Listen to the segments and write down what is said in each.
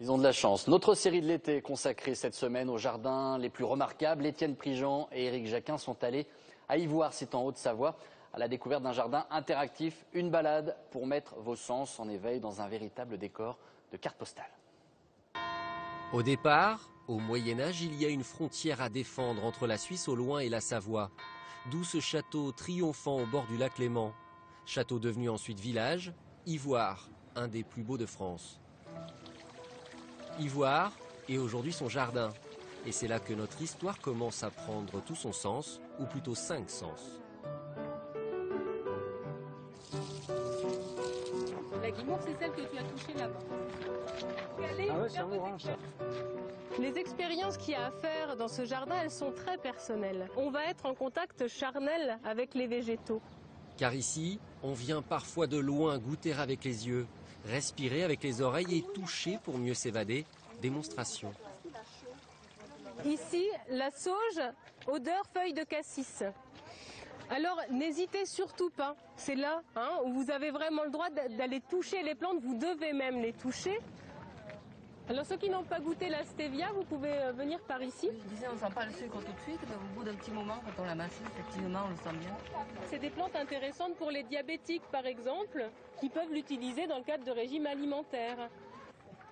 Ils ont de la chance. Notre série de l'été consacrée cette semaine aux jardins les plus remarquables. Étienne Prigent et Éric Jacquin sont allés à Ivoire, c'est en Haute-Savoie, à la découverte d'un jardin interactif. Une balade pour mettre vos sens en éveil dans un véritable décor de carte postale. Au départ, au Moyen-Âge, il y a une frontière à défendre entre la Suisse au loin et la Savoie. D'où ce château triomphant au bord du lac Léman. Château devenu ensuite village, Ivoire, un des plus beaux de France. Ivoire et aujourd'hui son jardin. Et c'est là que notre histoire commence à prendre tout son sens, ou plutôt 5 sens. La guimauve, c'est celle que tu as touchée là-bas. Ah ouais, c'est orange ça. Les expériences qu'il y a à faire dans ce jardin, elles sont très personnelles. On va être en contact charnel avec les végétaux. Car ici, on vient parfois de loin goûter avec les yeux, respirer avec les oreilles et toucher pour mieux s'évader. Démonstration. Ici, la sauge, odeur feuille de cassis. Alors n'hésitez surtout pas, c'est là où vous avez vraiment le droit d'aller toucher les plantes, vous devez même les toucher. Alors ceux qui n'ont pas goûté la stevia, vous pouvez venir par ici. Je disais, on ne sent pas le sucre tout de suite, mais au bout d'un petit moment, quand on la mâche, effectivement, on le sent bien. C'est des plantes intéressantes pour les diabétiques par exemple, qui peuvent l'utiliser dans le cadre de régime alimentaire.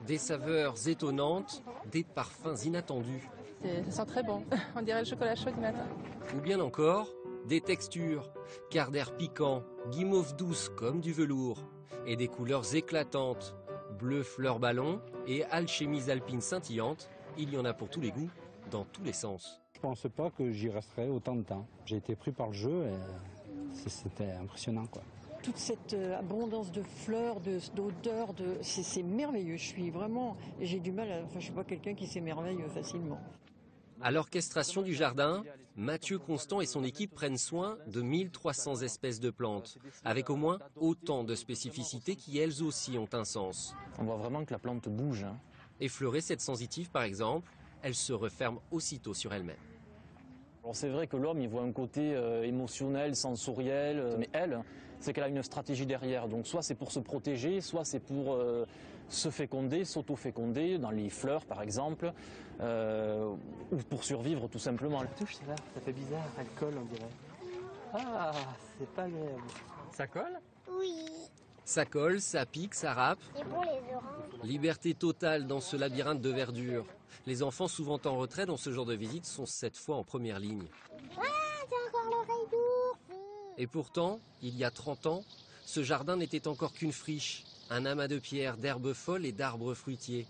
Des saveurs étonnantes, des parfums inattendus. Ça sent très bon, on dirait le chocolat chaud du matin. Ou bien encore, des textures, quart d'air piquant, guimauve douce comme du velours, et des couleurs éclatantes, bleu fleur ballon et alchimie alpine scintillante, il y en a pour tous les goûts, dans tous les sens. Je ne pensais pas que j'y resterais autant de temps. J'ai été pris par le jeu et c'était impressionnant, quoi. Toute cette abondance de fleurs, d'odeurs, c'est merveilleux. Je suis vraiment, j'ai du mal, je suis pas quelqu'un qui s'émerveille facilement. À l'orchestration du jardin, Mathieu Constant et son équipe prennent soin de 1300 espèces de plantes, avec au moins autant de spécificités qui elles aussi ont un sens. On voit vraiment que la plante bouge. Effleurer cette sensitive par exemple, elle se referme aussitôt sur elle-même. C'est vrai que l'homme il voit un côté émotionnel, sensoriel, mais elle, c'est qu'elle a une stratégie derrière. Donc soit c'est pour se protéger, soit c'est pour se féconder, s'auto-féconder, dans les fleurs par exemple, ou pour survivre tout simplement. La touche, c'est là, ça fait bizarre, elle colle on dirait. Ah, c'est pas agréable. Ça colle ? Oui. Ça colle, ça pique, ça râpe. C'est bon les oranges. Liberté totale dans ce labyrinthe de verdure. Les enfants souvent en retrait dans ce genre de visite sont cette fois en première ligne. Ah, c'est encore l'oreille d'ours. Et pourtant, il y a 30 ans, ce jardin n'était encore qu'une friche, un amas de pierres, d'herbes folles et d'arbres fruitiers.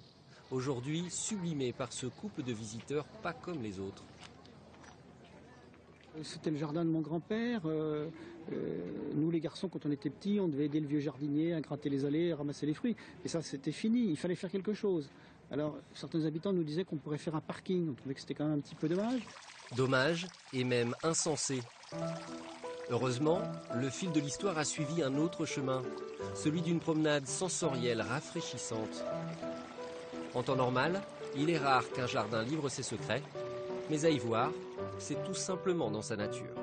Aujourd'hui, sublimé par ce couple de visiteurs pas comme les autres. C'était le jardin de mon grand-père. Nous, les garçons, quand on était petits, on devait aider le vieux jardinier à gratter les allées, à ramasser les fruits. Et ça, c'était fini. Il fallait faire quelque chose. Alors, certains habitants nous disaient qu'on pourrait faire un parking. On trouvait que c'était quand même un petit peu dommage. Dommage et même insensé. Heureusement, le fil de l'histoire a suivi un autre chemin, celui d'une promenade sensorielle rafraîchissante. En temps normal, il est rare qu'un jardin livre ses secrets, mais à Ivoire, c'est tout simplement dans sa nature.